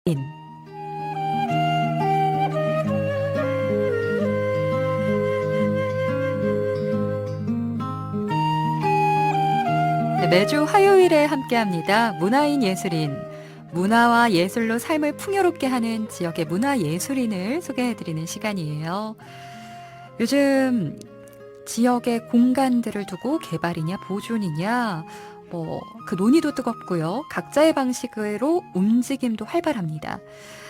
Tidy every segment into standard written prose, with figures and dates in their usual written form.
인. 네, 매주 화요일에 함께합니다. 문화인 예술인. 문화와 예술로 삶을 풍요롭게 하는 지역의 문화예술인을 소개해드리는 시간이에요. 요즘 지역의 공간들을 두고 개발이냐 보존이냐 그 논의도 뜨겁고요. 각자의 방식으로 움직임도 활발합니다.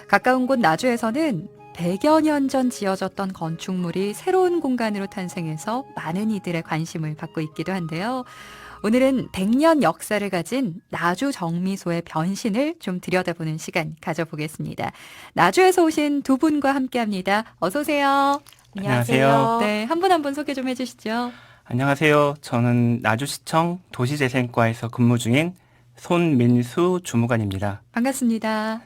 가까운 곳 나주에서는 100여 년 전 지어졌던 건축물이 새로운 공간으로 탄생해서 많은 이들의 관심을 받고 있기도 한데요. 오늘은 100년 역사를 가진 나주 정미소의 변신을 좀 들여다보는 시간 가져보겠습니다. 나주에서 오신 두 분과 함께합니다. 어서 오세요. 안녕하세요. 네, 한 분 한 분 소개 좀 해주시죠. 안녕하세요. 저는 나주시청 도시재생과에서 근무 중인 손민수 주무관입니다. 반갑습니다.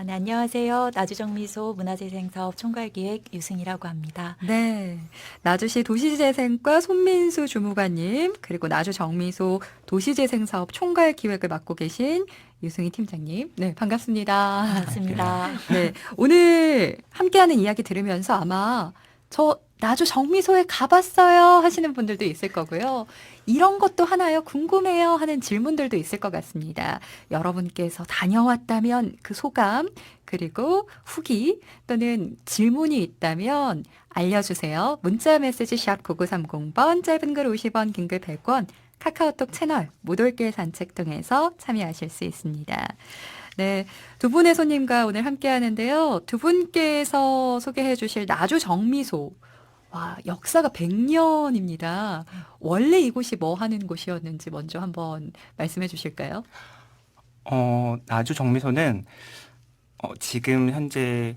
네, 안녕하세요. 나주정미소 문화재생사업 총괄기획 유승이라고 합니다. 네, 나주시 도시재생과 손민수 주무관님, 그리고 나주정미소 도시재생사업 총괄기획을 맡고 계신 유승희 팀장님. 네, 반갑습니다. 반갑습니다. 네, 오늘 함께하는 이야기 들으면서 아마 저 나주 정미소에 가봤어요 하시는 분들도 있을 거고요. 이런 것도 하나요? 궁금해요 하는 질문들도 있을 것 같습니다. 여러분께서 다녀왔다면 그 소감, 그리고 후기 또는 질문이 있다면 알려주세요. 문자 메시지 샵 9930번, 짧은 글 50원, 긴 글 100원, 카카오톡 채널 무돌길 산책 통해서 참여하실 수 있습니다. 네, 두 분의 손님과 오늘 함께 하는데요. 두 분께서 소개해 주실 나주 정미소. 와, 역사가 100년입니다. 원래 이곳이 뭐 하는 곳이었는지 먼저 한번 말씀해 주실까요? 나주 정미소는 지금 현재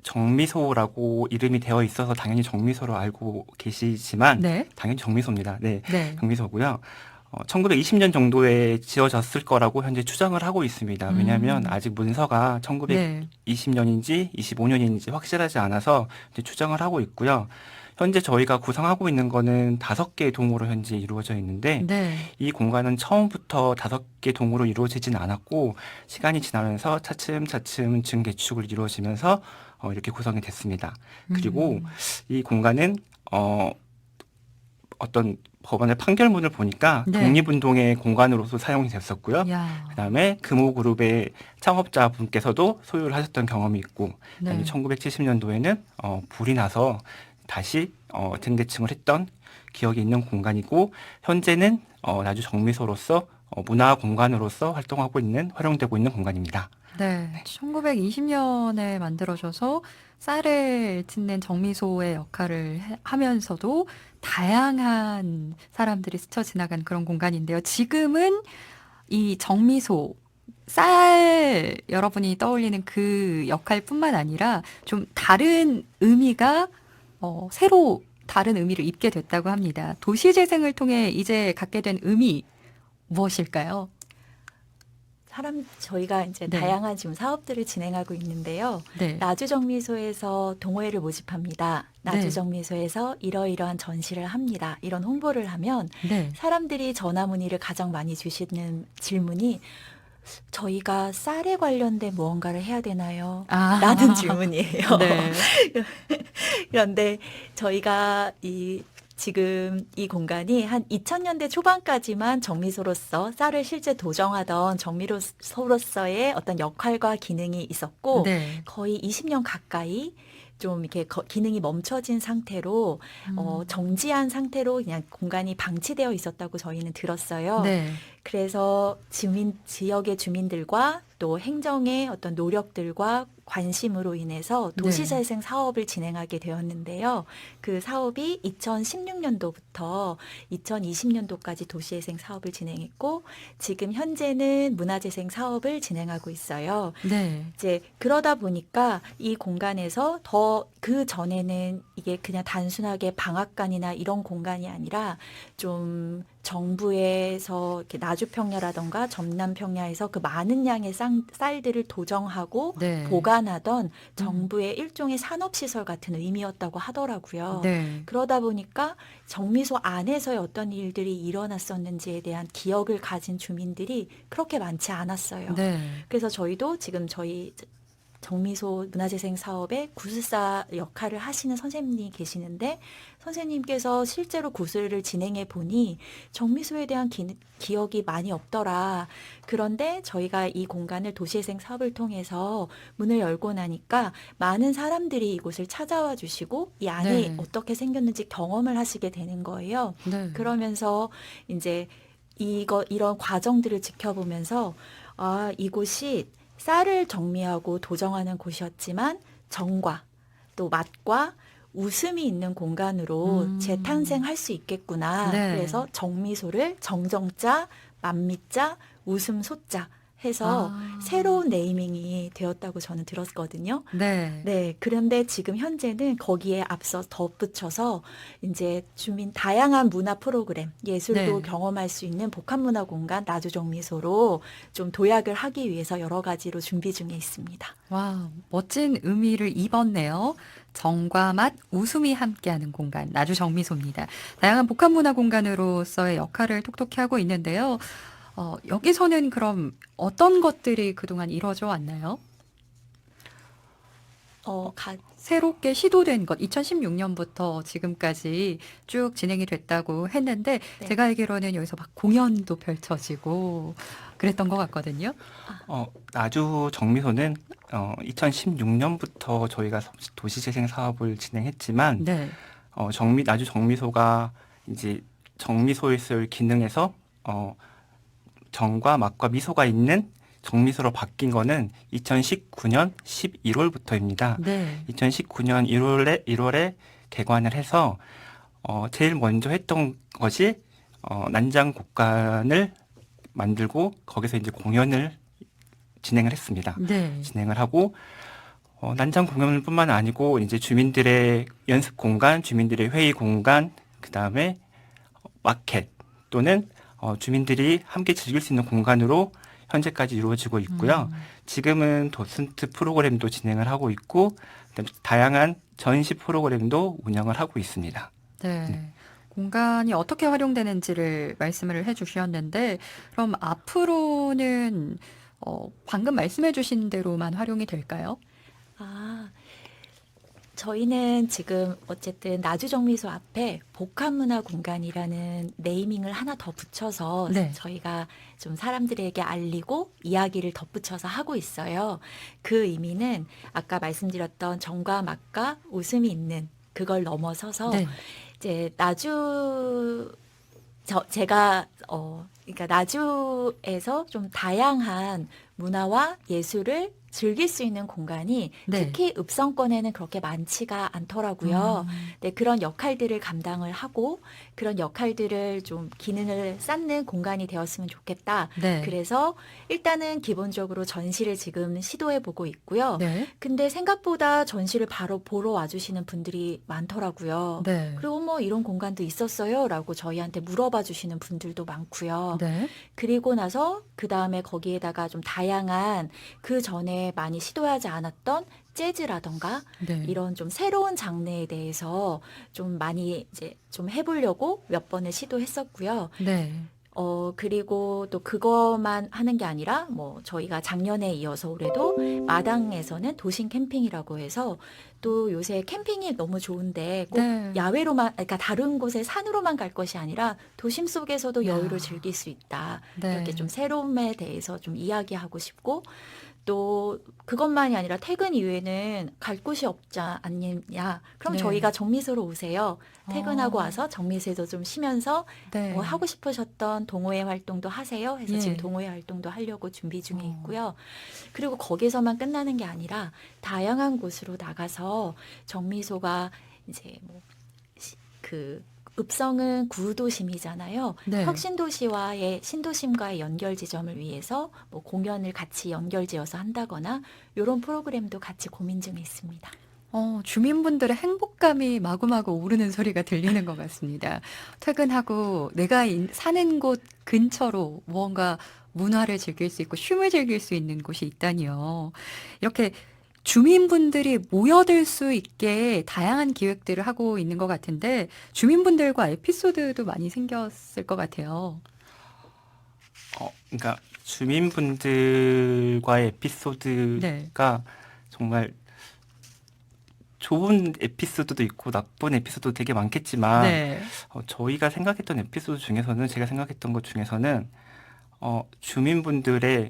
정미소라고 이름이 되어 있어서 당연히 정미소로 알고 계시지만 네. 당연히 정미소입니다. 네, 네. 정미소고요. 1920년 정도에 지어졌을 거라고 현재 추정을 하고 있습니다. 왜냐하면 아직 문서가 네. 1920년인지 25년인지 확실하지 않아서 이제 추정을 하고 있고요. 현재 저희가 구성하고 있는 거는 5개의 동으로 현재 이루어져 있는데 네. 이 공간은 처음부터 5개 동으로 이루어지진 않았고 시간이 지나면서 차츰차츰 증개축을 이루어지면서 이렇게 구성이 됐습니다. 그리고 이 공간은 어떤 법원의 판결문을 보니까 네. 독립운동의 공간으로서 사용이 됐었고요. 야. 그다음에 금호그룹의 창업자분께서도 소유를 하셨던 경험이 있고 그다음에 네. 1970년도에는 불이 나서 다시 증대층을 했던 기억이 있는 공간이고 현재는 나주 정미소로서 문화 공간으로서 활용되고 있는 공간입니다. 네. 1920년에 만들어져서 쌀을 짓는 정미소의 역할을 하면서도 다양한 사람들이 스쳐 지나간 그런 공간인데요. 지금은 이 정미소, 쌀 여러분이 떠올리는 그 역할뿐만 아니라 좀 다른 의미가 새로 다른 의미를 입게 됐다고 합니다. 도시재생을 통해 이제 갖게 된 의미 무엇일까요? 저희가 이제 네. 다양한 지금 사업들을 진행하고 있는데요. 네. 나주정미소에서 동호회를 모집합니다. 나주정미소에서 이러이러한 전시를 합니다. 이런 홍보를 하면 네. 사람들이 전화 문의를 가장 많이 주시는 질문이 저희가 쌀에 관련된 무언가를 해야 되나요? 라는 질문이에요. 네. 그런데 저희가 지금 이 공간이 한 2000년대 초반까지만 정미소로서 쌀을 실제 도정하던 정미소로서의 어떤 역할과 기능이 있었고 네. 거의 20년 가까이 좀 이렇게 기능이 멈춰진 상태로 정지한 상태로 그냥 공간이 방치되어 있었다고 저희는 들었어요. 네. 그래서 지역의 주민들과 또 행정의 어떤 노력들과 관심으로 인해서 도시재생 사업을 진행하게 되었는데요. 그 사업이 2016년도부터 2020년도까지 도시재생 사업을 진행했고 지금 현재는 문화재생 사업을 진행하고 있어요. 네. 이제 그러다 보니까 이 공간에서 더 그 전에는 이게 그냥 단순하게 방앗간이나 이런 공간이 아니라 좀 정부에서 이렇게 나주평야라던가 전남평야에서 그 많은 양의 쌀들을 도정하고 네. 보관하던 정부의 일종의 산업시설 같은 의미였다고 하더라고요. 네. 그러다 보니까 정미소 안에서의 어떤 일들이 일어났었는지에 대한 기억을 가진 주민들이 그렇게 많지 않았어요. 네. 그래서 저희도 지금 저희 정미소 문화재생 사업의 구술사 역할을 하시는 선생님이 계시는데 선생님께서 실제로 구술을 진행해 보니 정미소에 대한 기억이 많이 없더라. 그런데 저희가 이 공간을 도시재생 사업을 통해서 문을 열고 나니까 많은 사람들이 이곳을 찾아와 주시고 이 안이 네. 어떻게 생겼는지 경험을 하시게 되는 거예요. 네. 그러면서 이제 이런 과정들을 지켜보면서 아, 이곳이 쌀을 정미하고 도정하는 곳이었지만 정과 또 맛과 웃음이 있는 공간으로 재탄생할 수 있겠구나. 네. 그래서 정미소를 정정자, 만미자, 웃음소자 해서 아. 새로운 네이밍이 되었다고 저는 들었거든요. 네. 네, 그런데 지금 현재는 거기에 앞서 덧붙여서 이제 주민 다양한 문화 프로그램, 예술도 네. 경험할 수 있는 복합문화 공간 나주정미소로 좀 도약을 하기 위해서 여러 가지로 준비 중에 있습니다. 와, 멋진 의미를 입었네요. 정과 맛, 웃음이 함께하는 공간, 나주 정미소입니다. 다양한 복합문화 공간으로서의 역할을 톡톡히 하고 있는데요. 여기서는 그럼 어떤 것들이 그동안 이루어져 왔나요? 새롭게 시도된 것, 2016년부터 지금까지 쭉 진행이 됐다고 했는데, 네. 제가 알기로는 여기서 막 공연도 펼쳐지고 그랬던 것 같거든요. 나주 정미소는 2016년부터 저희가 도시재생 사업을 진행했지만 네. 나주 정미소가 이제 정미소였을 기능에서 정과 맛과 미소가 있는 정미소로 바뀐 거는 2019년 11월부터입니다. 네. 2019년 1월에 개관을 해서 제일 먼저 했던 것이 난장 곡간을 만들고 거기서 이제 공연을 진행을 했습니다. 네. 진행을 하고 난장 공연뿐만 아니고 이제 주민들의 연습 공간, 주민들의 회의 공간, 그 다음에 마켓 또는 주민들이 함께 즐길 수 있는 공간으로 현재까지 이루어지고 있고요. 지금은 도슨트 프로그램도 진행을 하고 있고 그다음에 다양한 전시 프로그램도 운영을 하고 있습니다. 네. 공간이 어떻게 활용되는지를 말씀을 해주셨는데, 그럼 앞으로는 방금 말씀해 주신 대로만 활용이 될까요? 저희는 지금 어쨌든 나주정미소 앞에 복합문화 공간이라는 네이밍을 하나 더 붙여서 네. 저희가 좀 사람들에게 알리고 이야기를 덧붙여서 하고 있어요. 그 의미는 아까 말씀드렸던 정과 맛과 웃음이 있는 그걸 넘어서서 네. 이제 제가 그러니까 나주에서 좀 다양한 문화와 예술을 즐길 수 있는 공간이 네. 특히 읍성권에는 그렇게 많지가 않더라고요. 네, 그런 역할들을 감당을 하고 그런 역할들을 좀 기능을 쌓는 공간이 되었으면 좋겠다. 네. 그래서 일단은 기본적으로 전시를 지금 시도해 보고 있고요. 네. 근데 생각보다 전시를 바로 보러 와주시는 분들이 많더라고요. 네. 그리고 뭐 이런 공간도 있었어요? 라고 저희한테 물어봐 주시는 분들도 많고요. 네. 그리고 나서 그 다음에 거기에다가 좀 다양한 그 전에 많이 시도하지 않았던 재즈라던가 네. 이런 좀 새로운 장르에 대해서 좀 많이 이제 좀 해보려고 몇 번을 시도했었고요. 네. 그리고 또 그것만 하는 게 아니라 뭐 저희가 작년에 이어서 올해도 마당에서는 도심 캠핑이라고 해서 또 요새 캠핑이 너무 좋은데 꼭 네. 야외로만, 그러니까 다른 곳에 산으로만 갈 것이 아니라 도심 속에서도 야. 여유를 즐길 수 있다. 네. 이렇게 좀 새로움에 대해서 좀 이야기하고 싶고 또 그것만이 아니라 퇴근 이후에는 갈 곳이 없지 않느냐. 그럼 네. 저희가 정미소로 오세요. 퇴근하고 어. 와서 정미소에서 좀 쉬면서 네. 뭐 하고 싶으셨던 동호회 활동도 하세요. 해서 예. 지금 동호회 활동도 하려고 준비 중에 어. 있고요. 그리고 거기서만 끝나는 게 아니라 다양한 곳으로 나가서 정미소가 이제 뭐 그 읍성은 구도심이잖아요. 네. 혁신도시와의 신도심과의 연결 지점을 위해서 뭐 공연을 같이 연결지어서 한다거나 이런 프로그램도 같이 고민 중에 있습니다. 주민분들의 행복감이 마구마구 오르는 소리가 들리는 것 같습니다. 퇴근하고 내가 사는 곳 근처로 무언가 문화를 즐길 수 있고 쉼을 즐길 수 있는 곳이 있다니요. 이렇게 주민분들이 모여들 수 있게 다양한 기획들을 하고 있는 것 같은데, 주민분들과 에피소드도 많이 생겼을 것 같아요. 그러니까 주민분들과의 에피소드가 네. 정말 좋은 에피소드도 있고 나쁜 에피소드도 되게 많겠지만 네. 저희가 생각했던 에피소드 중에서는 제가 생각했던 것 중에서는 주민분들의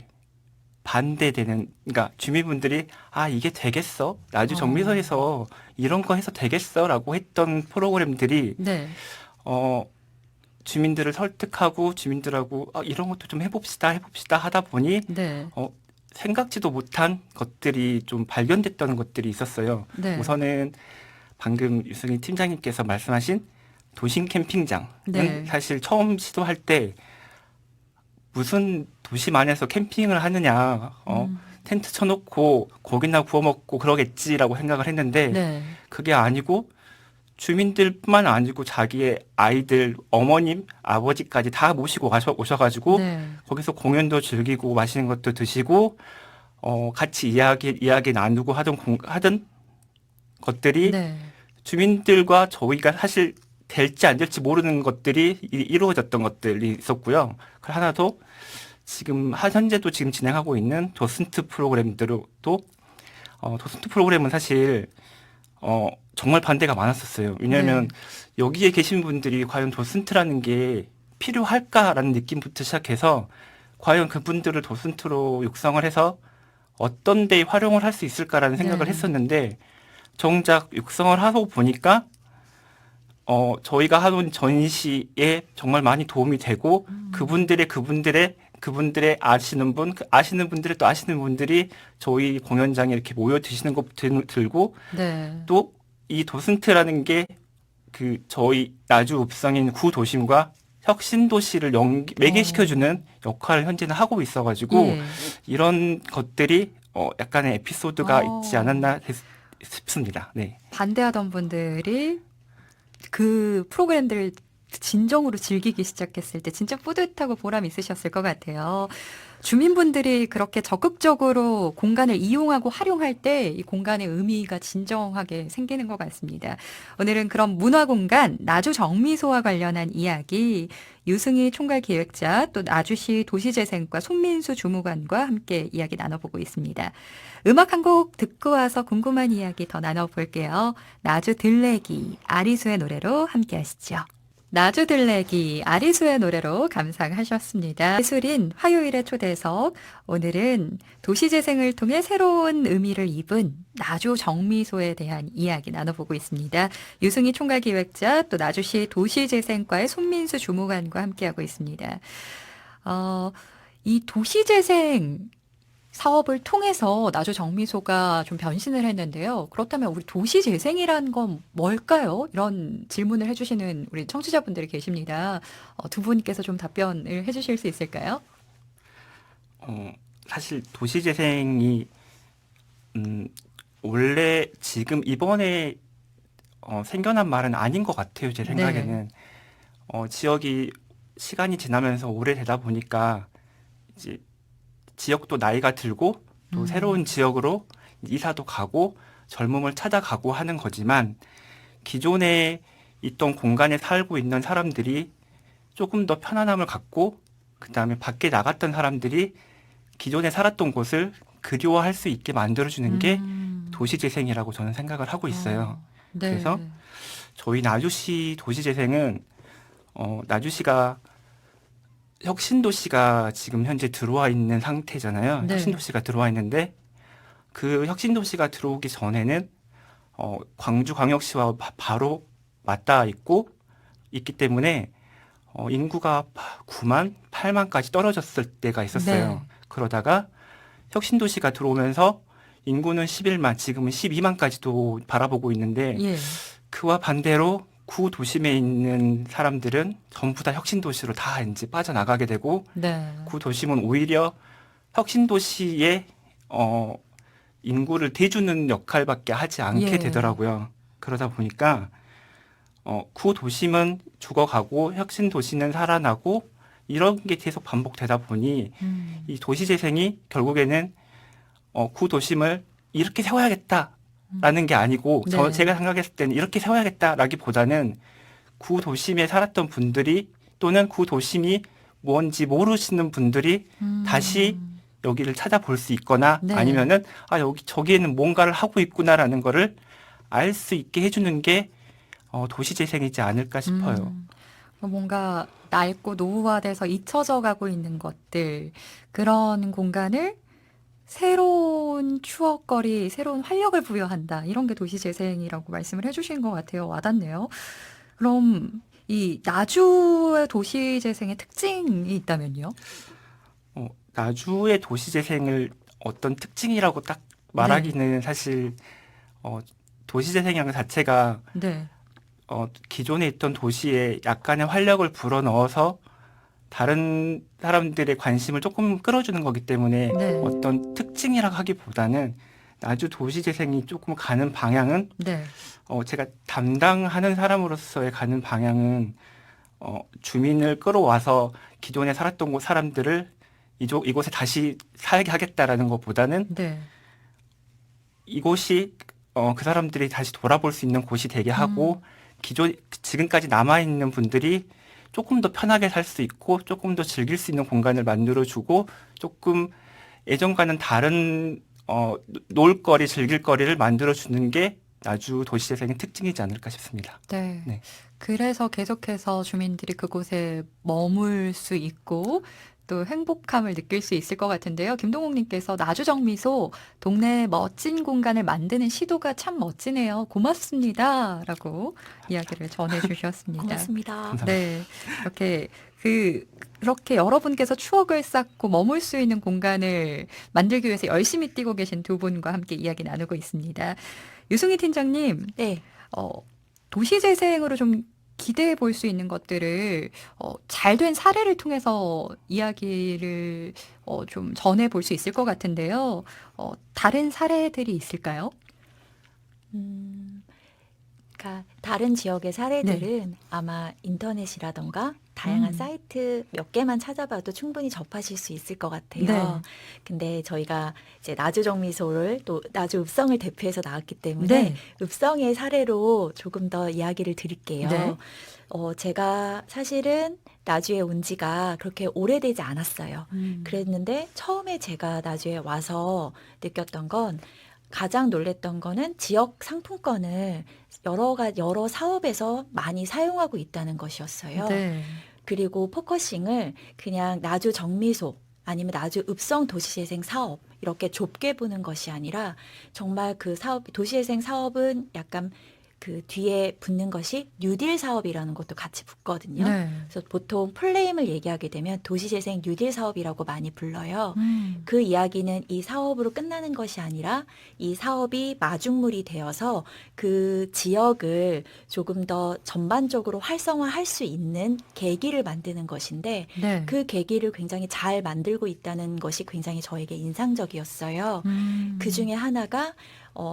반대되는 그러니까 주민분들이 이게 되겠어? 나주 정비소에서 이런 거 해서 되겠어?라고 했던 프로그램들이 네. 주민들을 설득하고 주민들하고 이런 것도 좀 해봅시다 하다 보니 네. 생각지도 못한 것들이 좀 발견됐다는 것들이 있었어요. 네. 우선은 방금 유승희 팀장님께서 말씀하신 도심 캠핑장은 네. 사실 처음 시도할 때 무슨 도심 안에서 캠핑을 하느냐, 텐트 쳐놓고 고기나 구워 먹고 그러겠지라고 생각을 했는데 네. 그게 아니고 주민들뿐만 아니고 자기의 아이들, 어머님, 아버지까지 다 모시고 오셔가지고 네. 거기서 공연도 즐기고 맛있는 것도 드시고 같이 이야기 나누고 하던 것들이 네. 주민들과 저희가 사실 될지 안 될지 모르는 것들이 이루어졌던 것들이 있었고요. 그 하나 더 현재도 지금 진행하고 있는 도슨트 프로그램들도 도슨트 프로그램은 사실 정말 반대가 많았었어요. 왜냐하면 여기에 계신 분들이 과연 도슨트라는 게 필요할까라는 느낌부터 시작해서 과연 그분들을 도슨트로 육성을 해서 어떤 데에 활용을 할 수 있을까라는 생각을 네. 했었는데 정작 육성을 하고 보니까 저희가 하는 전시에 정말 많이 도움이 되고 그분들의 아시는 분들의 또 아시는 분들이 저희 공연장에 이렇게 모여 드시는 것 들고 네. 또 이 도슨트라는 게 저희 나주 읍성인 구도심과 혁신도시를 매개시켜주는 역할을 현재는 하고 있어가지고 예. 이런 것들이 약간의 에피소드가 있지 않았나 싶습니다. 네. 반대하던 분들이 그 프로그램들을 진정으로 즐기기 시작했을 때 진짜 뿌듯하고 보람 있으셨을 것 같아요. 주민분들이 그렇게 적극적으로 공간을 이용하고 활용할 때 이 공간의 의미가 진정하게 생기는 것 같습니다. 오늘은 그런 문화공간 나주 정미소와 관련한 이야기 유승희 총괄기획자 또 나주시 도시재생과 손민수 주무관과 함께 이야기 나눠보고 있습니다. 음악 한 곡 듣고 와서 궁금한 이야기 더 나눠볼게요. 나주 들레기 아리수의 노래로 함께 하시죠. 나주 들레기 아리수의 노래로 감상하셨습니다. 예술인 화요일의 초대석 오늘은 도시재생을 통해 새로운 의미를 입은 나주 정미소에 대한 이야기 나눠보고 있습니다. 유승희 총괄기획자 또 나주시 도시재생과의 손민수 주무관과 함께하고 있습니다. 이 도시재생 사업을 통해서 나주 정미소가 좀 변신을 했는데요. 그렇다면 우리 도시재생이란 건 뭘까요? 이런 질문을 해주시는 우리 청취자분들이 계십니다. 두 분께서 좀 답변을 해주실 수 있을까요? 사실 도시재생이 원래 지금 이번에 생겨난 말은 아닌 것 같아요. 제 생각에는 지역이 시간이 지나면서 오래되다 보니까 이제 지역도 나이가 들고 또 새로운 지역으로 이사도 가고 젊음을 찾아가고 하는 거지만 기존에 있던 공간에 살고 있는 사람들이 조금 더 편안함을 갖고 그다음에 밖에 나갔던 사람들이 기존에 살았던 곳을 그리워할 수 있게 만들어주는 게 도시재생이라고 저는 생각을 하고 있어요. 네. 그래서 저희 나주시 도시재생은 나주시가 혁신도시가 지금 현재 들어와 있는 상태잖아요. 네. 혁신도시가 들어와 있는데 그 혁신도시가 들어오기 전에는 광주광역시와 바로 맞닿아 있기 때문에 인구가 9만, 8만까지 떨어졌을 때가 있었어요. 네. 그러다가 혁신도시가 들어오면서 인구는 11만, 지금은 12만까지도 바라보고 있는데 예. 그와 반대로 구도심에 있는 사람들은 전부 다 혁신도시로 다 이제 빠져나가게 되고 네. 구도심은 오히려 혁신도시의 인구를 대주는 역할밖에 하지 않게 예. 되더라고요. 그러다 보니까 구도심은 죽어가고 혁신도시는 살아나고 이런 게 계속 반복되다 보니 이 도시재생이 결국에는 구도심을 이렇게 세워야겠다라는 게 아니고 네. 제가 생각했을 때는 이렇게 세워야겠다라기보다는 구도심에 살았던 분들이 또는 구도심이 뭔지 모르시는 분들이 다시 여기를 찾아볼 수 있거나 네. 아니면은 저기에는 뭔가를 하고 있구나라는 거를 알 수 있게 해주는 게 도시재생이지 않을까 싶어요. 뭔가 낡고 노후화돼서 잊혀져 가고 있는 것들, 그런 공간을 새로운 추억거리, 새로운 활력을 부여한다. 이런 게 도시재생이라고 말씀을 해주신 것 같아요. 와닿네요. 그럼 이 나주의 도시재생의 특징이 있다면요? 나주의 도시재생을 어떤 특징이라고 딱 네. 말하기는 사실 도시재생이라는 것 자체가 네. 기존에 있던 도시에 약간의 활력을 불어넣어서 다른 사람들의 관심을 조금 끌어주는 거기 때문에 네. 어떤 특징이라고 하기보다는 나주 도시재생이 조금 가는 방향은 네. 제가 담당하는 사람으로서의 가는 방향은 주민을 끌어와서 기존에 살았던 곳 사람들을 이곳에 다시 살게 하겠다라는 것보다는 네. 이곳이 그 사람들이 다시 돌아볼 수 있는 곳이 되게 하고 지금까지 남아있는 분들이 조금 더 편하게 살 수 있고 조금 더 즐길 수 있는 공간을 만들어주고 조금 예전과는 다른 놀거리, 즐길거리를 만들어주는 게 나주 도시재생의 특징이지 않을까 싶습니다. 네. 네. 그래서 계속해서 주민들이 그곳에 머물 수 있고 또 행복함을 느낄 수 있을 것 같은데요. 김동욱님께서 나주정미소 동네에 멋진 공간을 만드는 시도가 참 멋지네요. 고맙습니다. 라고 이야기를 전해주셨습니다. 고맙습니다. 감사합니다. 네. 그렇게 여러분께서 추억을 쌓고 머물 수 있는 공간을 만들기 위해서 열심히 뛰고 계신 두 분과 함께 이야기 나누고 있습니다. 유승희 팀장님, 네. 도시재생으로 좀 기대해 볼 수 있는 것들을 잘된 사례를 통해서 이야기를 좀 전해 볼 수 있을 것 같은데요. 다른 사례들이 있을까요? 그러니까 다른 지역의 사례들은 아마 인터넷이라던가 다양한 사이트 몇 개만 찾아봐도 충분히 접하실 수 있을 것 같아요. 네. 근데 저희가 이제 나주 정미소를 또 나주 읍성을 대표해서 나왔기 때문에 네. 읍성의 사례로 조금 더 이야기를 드릴게요. 네. 제가 사실은 나주에 온 지가 그렇게 오래되지 않았어요. 그랬는데 처음에 제가 나주에 와서 느꼈던 건 가장 놀랬던 거는 지역 상품권을 여러 사업에서 많이 사용하고 있다는 것이었어요. 네. 그리고 포커싱을 그냥 나주 정미소 아니면 나주 읍성 도시재생 사업 이렇게 좁게 보는 것이 아니라 정말 그 사업, 도시재생 사업은 약간 그 뒤에 붙는 것이 뉴딜 사업이라는 것도 같이 붙거든요. 네. 그래서 보통 플레임을 얘기하게 되면 도시재생 뉴딜 사업이라고 많이 불러요. 음. 그 이야기는 이 사업으로 끝나는 것이 아니라 이 사업이 마중물이 되어서 그 지역을 조금 더 전반적으로 활성화할 수 있는 계기를 만드는 것인데 네. 그 계기를 굉장히 잘 만들고 있다는 것이 굉장히 저에게 인상적이었어요. 그 중에 하나가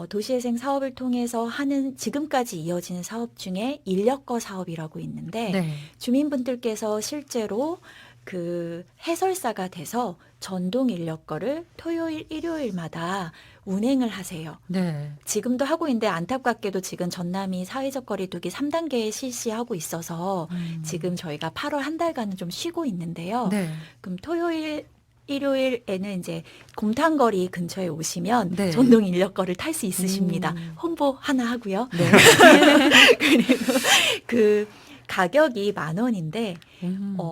도시재생 사업을 통해서 하는 지금까지 이어지는 사업 중에 인력거 사업이라고 있는데 네. 주민분들께서 실제로 그 해설사가 돼서 전동 인력거를 토요일, 일요일마다 운행을 하세요. 네. 지금도 하고 있는데 안타깝게도 지금 전남이 사회적 거리두기 3단계에 실시하고 있어서 지금 저희가 8월 한 달간은 좀 쉬고 있는데요. 네. 그럼 토요일, 일요일에는 이제 곰탕거리 근처에 오시면 네. 전동 인력거를 탈 수 있으십니다. 홍보 하나 하고요. 네. 그리고 그 가격이 10,000원인데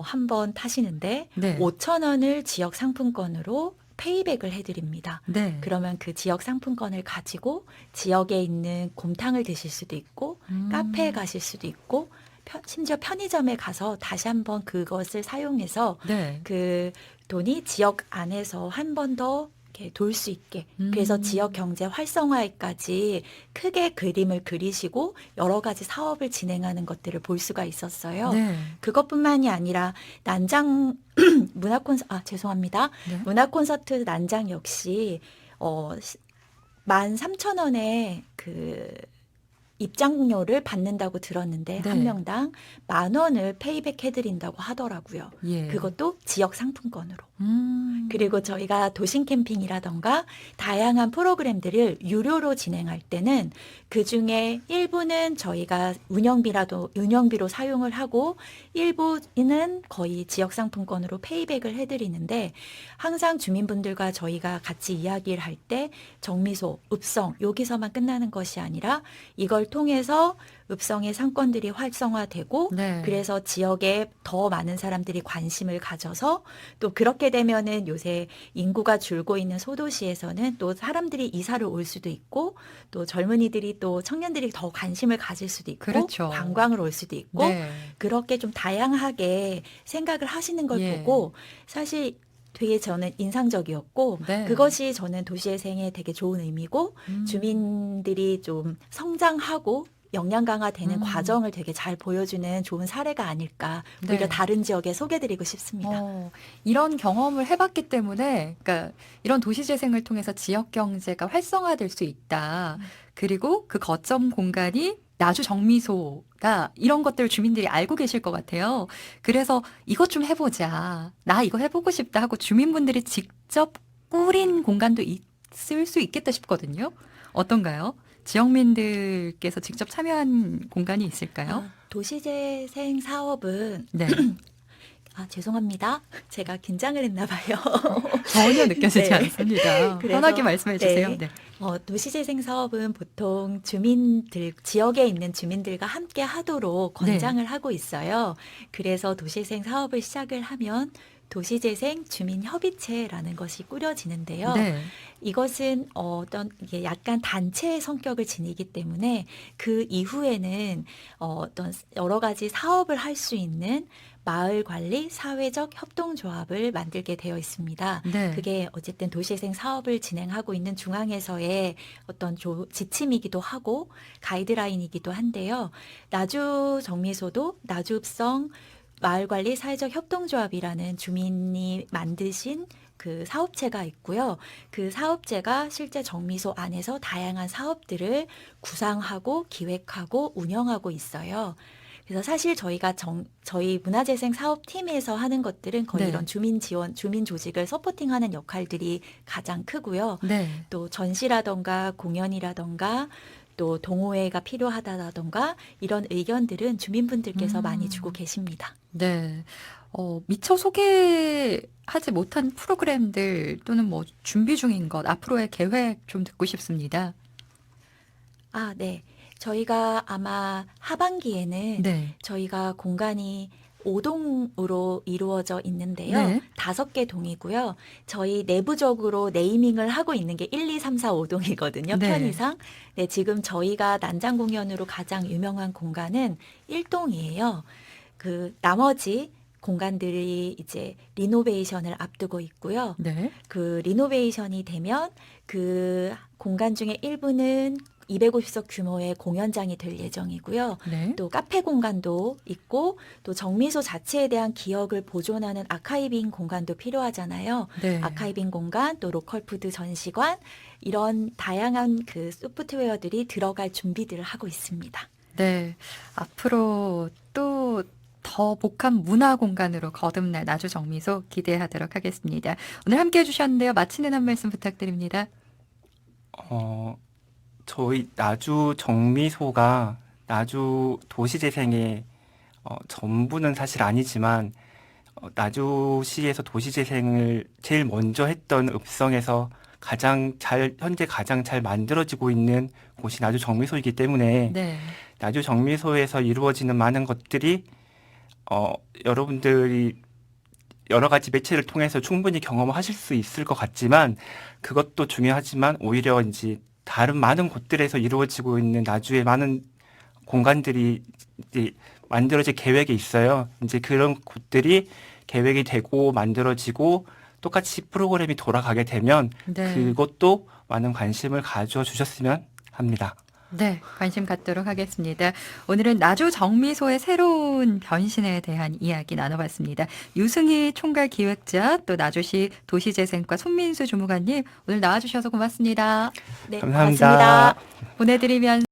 한 번 타시는데 네. 5,000원을 지역 상품권으로 페이백을 해드립니다. 네. 그러면 그 지역 상품권을 가지고 지역에 있는 곰탕을 드실 수도 있고 카페에 가실 수도 있고 심지어 편의점에 가서 다시 한번 그것을 사용해서 네. 그 돈이 지역 안에서 한 번 더 돌 수 있게 그래서 지역 경제 활성화에까지 크게 그림을 그리시고 여러 가지 사업을 진행하는 것들을 볼 수가 있었어요. 네. 그것뿐만이 아니라 난장 죄송합니다. 네. 문화 콘서트 난장 역시 13,000원에 그 입장료를 받는다고 들었는데 네. 한 명당 10,000원을 페이백 해드린다고 하더라고요. 예. 그것도 지역 상품권으로. 그리고 저희가 도심 캠핑이라던가 다양한 프로그램들을 유료로 진행할 때는 그중에 일부는 저희가 운영비로 사용을 하고 일부는 거의 지역 상품권으로 페이백을 해드리는데 항상 주민분들과 저희가 같이 이야기를 할 때 정미소, 읍성 여기서만 끝나는 것이 아니라 이걸 통해서 읍성의 상권들이 활성화되고 네. 그래서 지역에 더 많은 사람들이 관심을 가져서 또 그렇게 되면은 요새 인구가 줄고 있는 소도시에서는 또 사람들이 이사를 올 수도 있고 또 젊은이들이 또 청년들이 더 관심을 가질 수도 있고 그렇죠. 관광을 올 수도 있고 네. 그렇게 좀 다양하게 생각을 하시는 걸 예. 보고 사실 되게 저는 인상적이었고 네. 그것이 저는 도시재생에 되게 좋은 의미고 주민들이 좀 성장하고 역량 강화되는 과정을 되게 잘 보여주는 좋은 사례가 아닐까 오히려 네. 다른 지역에 소개드리고 싶습니다. 이런 경험을 해봤기 때문에, 그러니까 이런 도시재생을 통해서 지역 경제가 활성화될 수 있다. 그리고 그 거점 공간이 나주 정미소다. 이런 것들 주민들이 알고 계실 것 같아요. 그래서 이것 좀 해보자. 나 이거 해보고 싶다 하고 주민분들이 직접 꾸린 공간도 있을 수 있겠다 싶거든요. 어떤가요? 지역민들께서 직접 참여한 공간이 있을까요? 도시재생 사업은 네. 죄송합니다. 제가 긴장을 했나 봐요. 전혀 느껴지지 네. 않습니다. 그래서, 편하게 말씀해 주세요. 네. 네. 도시재생 사업은 보통 주민들, 지역에 있는 주민들과 함께 하도록 권장을 하고 있어요. 그래서 도시재생 사업을 시작을 하면 도시재생 주민협의체라는 것이 꾸려지는데요. 네. 이것은 이게 약간 단체의 성격을 지니기 때문에 그 이후에는 어떤 여러 가지 사업을 할 수 있는 마을 관리 사회적 협동조합을 만들게 되어 있습니다. 네. 그게 어쨌든 도시재생 사업을 진행하고 있는 중앙에서의 어떤 지침이기도 하고 가이드라인이기도 한데요. 나주 정미소도 나주읍성 마을관리 사회적 협동조합이라는 주민이 만드신 그 사업체가 있고요. 그 사업체가 실제 정미소 안에서 다양한 사업들을 구상하고 기획하고 운영하고 있어요. 그래서 사실 저희가 저희 문화재생 사업팀에서 하는 것들은 거의 네. 이런 주민 지원, 주민 조직을 서포팅하는 역할들이 가장 크고요. 네. 또 전시라던가 공연이라던가 또 동호회가 필요하다던가 이런 의견들은 주민분들께서 많이 주고 계십니다. 네. 미처 소개하지 못한 프로그램들 또는 뭐 준비 중인 것, 앞으로의 계획 좀 듣고 싶습니다. 네. 저희가 아마 하반기에는 네. 저희가 공간이 5동으로 이루어져 있는데요. 네. 5개 동이고요. 저희 내부적으로 네이밍을 하고 있는 게 1, 2, 3, 4, 5동이거든요. 네. 편의상. 네, 지금 저희가 난장 공연으로 가장 유명한 공간은 1동이에요. 그 나머지 공간들이 이제 리노베이션을 앞두고 있고요. 네. 그 리노베이션이 되면 그 공간 중에 일부는 250석 규모의 공연장이 될 예정이고요. 네. 또 카페 공간도 있고 또 정미소 자체에 대한 기억을 보존하는 아카이빙 공간도 필요하잖아요. 네. 아카이빙 공간, 또 로컬푸드 전시관 이런 다양한 그 소프트웨어들이 들어갈 준비들을 하고 있습니다. 네. 앞으로 또 더 복합 문화 공간으로 거듭날 나주 정미소 기대하도록 하겠습니다. 오늘 함께 해주셨는데요. 마치는 한 말씀 부탁드립니다. 저희 나주 정미소가 나주 도시재생의 전부는 사실 아니지만 나주시에서 도시재생을 제일 먼저 했던 읍성에서 현재 가장 잘 만들어지고 있는 곳이 나주 정미소이기 때문에 네. 나주 정미소에서 이루어지는 많은 것들이 여러분들이 여러 가지 매체를 통해서 충분히 경험하실 수 있을 것 같지만 그것도 중요하지만 오히려 이제 다른 많은 곳들에서 이루어지고 있는 나주의 많은 공간들이 이제 만들어질 계획이 있어요. 이제 그런 곳들이 계획이 되고 만들어지고 똑같이 프로그램이 돌아가게 되면 네. 그것도 많은 관심을 가져주셨으면 합니다. 네, 관심 갖도록 하겠습니다. 오늘은 나주 정미소의 새로운 변신에 대한 이야기 나눠봤습니다. 유승희 총괄 기획자, 또 나주시 도시재생과 손민수 주무관님 오늘 나와주셔서 고맙습니다. 네, 감사합니다. 고맙습니다. 보내드리면서